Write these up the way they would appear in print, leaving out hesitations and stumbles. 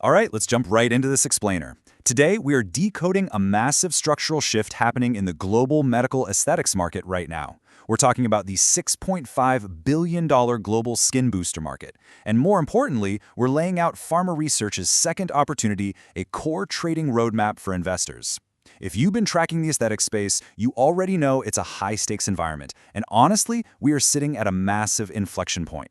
All right, let's jump right into this explainer. Today, we are decoding a massive structural shift happening in the global medical aesthetics market right now. We're talking about the $6.5 billion global skin booster market. And more importantly, we're laying out PharmaResearch's second opportunity, a core trading roadmap for investors. If you've been tracking the aesthetic space, you already know it's a high-stakes environment. And honestly, we are sitting at a massive inflection point.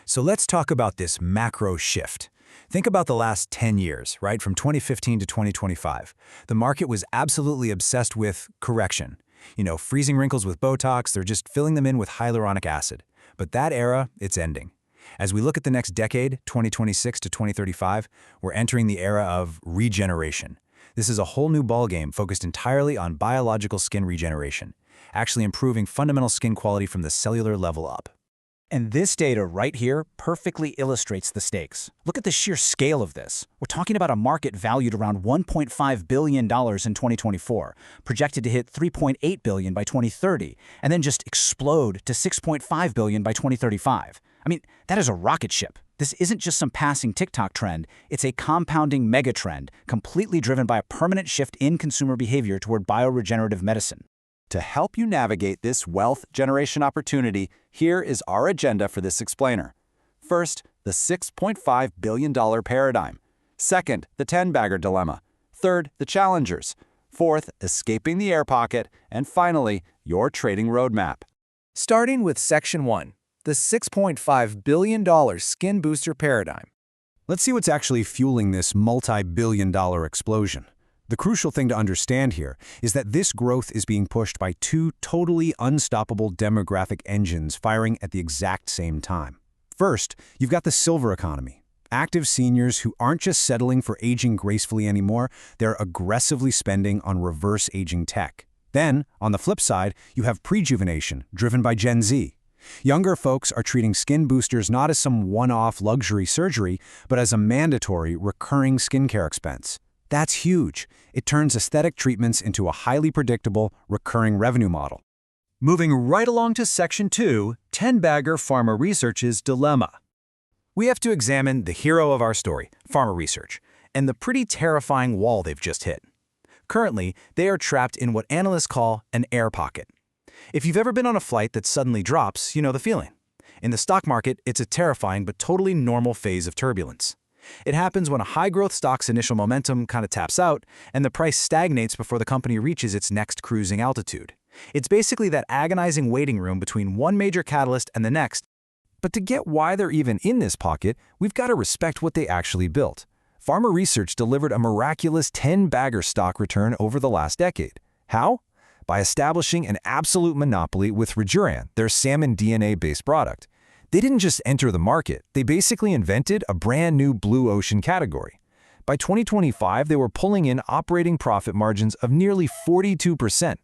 So let's talk about this macro shift. Think about the last 10 years, right? From 2015 to 2025. The market was absolutely obsessed with correction. Freezing wrinkles with Botox, they're just filling them in with hyaluronic acid. But that era, it's ending. As we look at the next decade, 2026 to 2035, we're entering the era of regeneration. This is a whole new ballgame focused entirely on biological skin regeneration, actually improving fundamental skin quality from the cellular level up. And this data right here perfectly illustrates the stakes. Look at the sheer scale of this. We're talking about a market valued around $1.5 billion in 2024, projected to hit $3.8 billion by 2030, and then just explode to $6.5 billion by 2035. I mean, that is a rocket ship. This isn't just some passing TikTok trend, it's a compounding megatrend, completely driven by a permanent shift in consumer behavior toward bioregenerative medicine. To help you navigate this wealth generation opportunity, here is our agenda for this explainer. First, the $6.5 billion paradigm. Second, the 10-bagger dilemma. Third, the challengers. Fourth, escaping the air pocket. And finally, your trading roadmap. Starting with Section 1, the $6.5 billion skin booster paradigm. Let's see what's actually fueling this multi-billion-dollar explosion. The crucial thing to understand here is that this growth is being pushed by two totally unstoppable demographic engines firing at the exact same time. First, you've got the silver economy. Active seniors who aren't just settling for aging gracefully anymore, they're aggressively spending on reverse aging tech. Then, on the flip side, you have prejuvenation, driven by Gen Z. Younger folks are treating skin boosters not as some one-off luxury surgery, but as a mandatory, recurring skincare expense. That's huge. It turns aesthetic treatments into a highly predictable, recurring revenue model. Moving right along to Section 2, 10-bagger PharmaResearch's dilemma. We have to examine the hero of our story, PharmaResearch, and the pretty terrifying wall they've just hit. Currently, they are trapped in what analysts call an air pocket. If you've ever been on a flight that suddenly drops, you know the feeling. In the stock market, it's a terrifying but totally normal phase of turbulence. It happens when a high-growth stock's initial momentum kind of taps out and the price stagnates before the company reaches its next cruising altitude. It's basically that agonizing waiting room between one major catalyst and the next. But to get why they're even in this pocket, we've got to respect what they actually built. PharmaResearch delivered a miraculous 10-bagger stock return over the last decade. How? By establishing an absolute monopoly with Regeneration, their salmon DNA-based product. They didn't just enter the market, they basically invented a brand new blue ocean category. By 2025, they were pulling in operating profit margins of nearly 42%.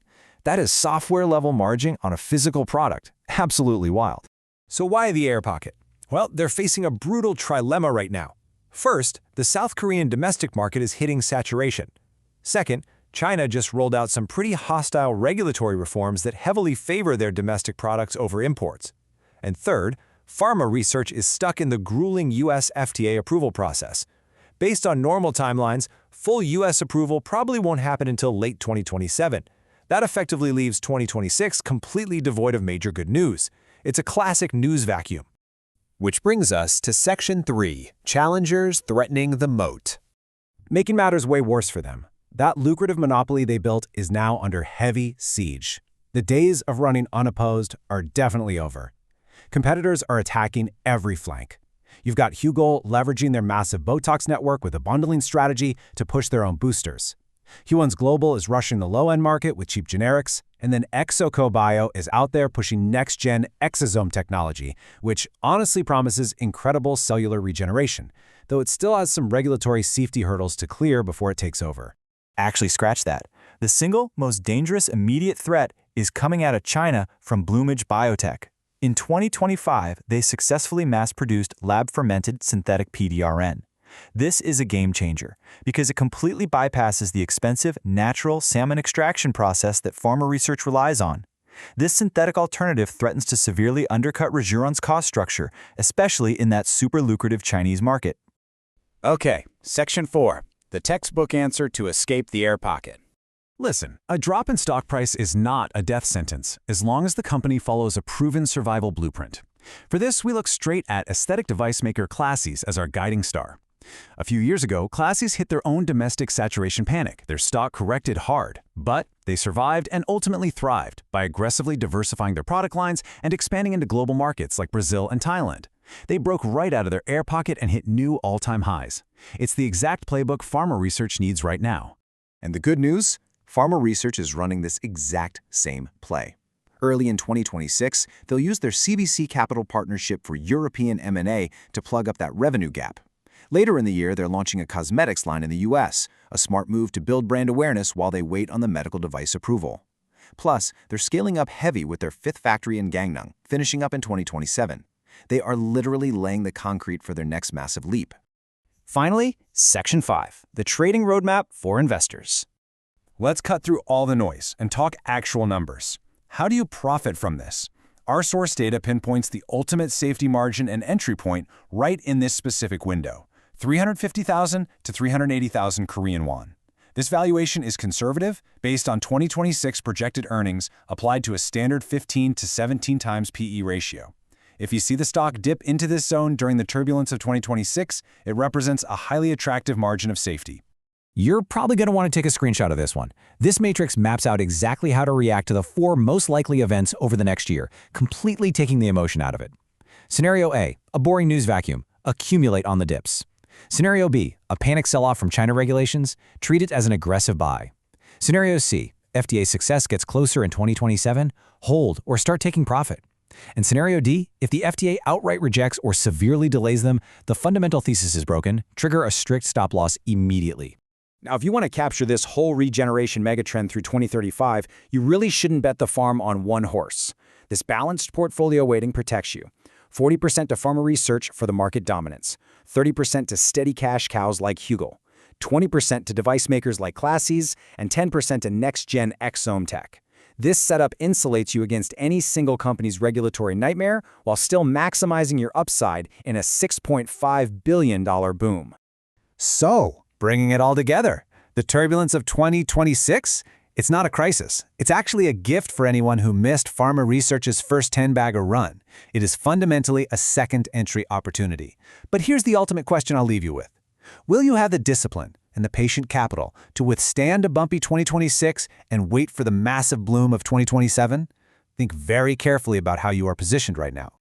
That is software-level margin on a physical product. Absolutely wild. So why the air pocket? Well, they're facing a brutal trilemma right now. First, the South Korean domestic market is hitting saturation. Second, China just rolled out some pretty hostile regulatory reforms that heavily favor their domestic products over imports. And third, PharmaResearch is stuck in the grueling U.S. FDA approval process. Based on normal timelines, full U.S. approval probably won't happen until late 2027. That effectively leaves 2026 completely devoid of major good news. It's a classic news vacuum. Which brings us to Section 3, Challengers Threatening the Moat. Making matters way worse for them. That lucrative monopoly they built is now under heavy siege. The days of running unopposed are definitely over. Competitors are attacking every flank. You've got Hugel leveraging their massive Botox network with a bundling strategy to push their own boosters. Hugel Global is rushing the low-end market with cheap generics, and then Bio is out there pushing next-gen exosome technology, which honestly promises incredible cellular regeneration, though it still has some regulatory safety hurdles to clear before it takes over. Actually, scratch that. The single most dangerous immediate threat is coming out of China from Bloomage Biotech. In 2025, they successfully mass-produced lab-fermented synthetic PDRN. This is a game changer because it completely bypasses the expensive, natural salmon extraction process that PharmaResearch relies on. This synthetic alternative threatens to severely undercut Regeneron's cost structure, especially in that super lucrative Chinese market. Okay, Section 4. The textbook answer to escape the air pocket. Listen, a drop in stock price is not a death sentence, as long as the company follows a proven survival blueprint. For this, we look straight at aesthetic device maker Classies as our guiding star. A few years ago, Classies hit their own domestic saturation panic. Their stock corrected hard, but they survived and ultimately thrived by aggressively diversifying their product lines and expanding into global markets like Brazil and Thailand. They broke right out of their air pocket and hit new all-time highs. It's the exact playbook PharmaResearch needs right now. And the good news? PharmaResearch is running this exact same play. Early in 2026, they'll use their CVC Capital partnership for European M&A to plug up that revenue gap. Later in the year, they're launching a cosmetics line in the US, a smart move to build brand awareness while they wait on the medical device approval. Plus, they're scaling up heavy with their fifth factory in Gangneung, finishing up in 2027. They are literally laying the concrete for their next massive leap. Finally, Section 5. The trading roadmap for investors. Let's cut through all the noise and talk actual numbers. How do you profit from this? Our source data pinpoints the ultimate safety margin and entry point right in this specific window, 350,000 to 380,000 Korean won. This valuation is conservative, based on 2026 projected earnings applied to a standard 15 to 17 times PE ratio. If you see the stock dip into this zone during the turbulence of 2026, it represents a highly attractive margin of safety. You're probably going to want to take a screenshot of this one. This matrix maps out exactly how to react to the 4 most likely events over the next year, completely taking the emotion out of it. Scenario A, a boring news vacuum, accumulate on the dips. Scenario B, a panic sell-off from China regulations, treat it as an aggressive buy. Scenario C, FDA success gets closer in 2027, hold or start taking profit. And Scenario D, if the FDA outright rejects or severely delays them, the fundamental thesis is broken, trigger a strict stop loss immediately. Now, if you want to capture this whole regeneration megatrend through 2035, you really shouldn't bet the farm on one horse. This balanced portfolio weighting protects you. 40% to PharmaResearch for the market dominance, 30% to steady cash cows like Hugel, 20% to device makers like Classies, and 10% to next-gen exome tech. This setup insulates you against any single company's regulatory nightmare while still maximizing your upside in a $6.5 billion boom. So, bringing it all together, the turbulence of 2026? It's not a crisis. It's actually a gift for anyone who missed PharmaResearch's first 10-bagger run. It is fundamentally a second entry opportunity. But here's the ultimate question I'll leave you with. Will you have the discipline and the patient capital to withstand a bumpy 2026 and wait for the massive bloom of 2027? Think very carefully about how you are positioned right now.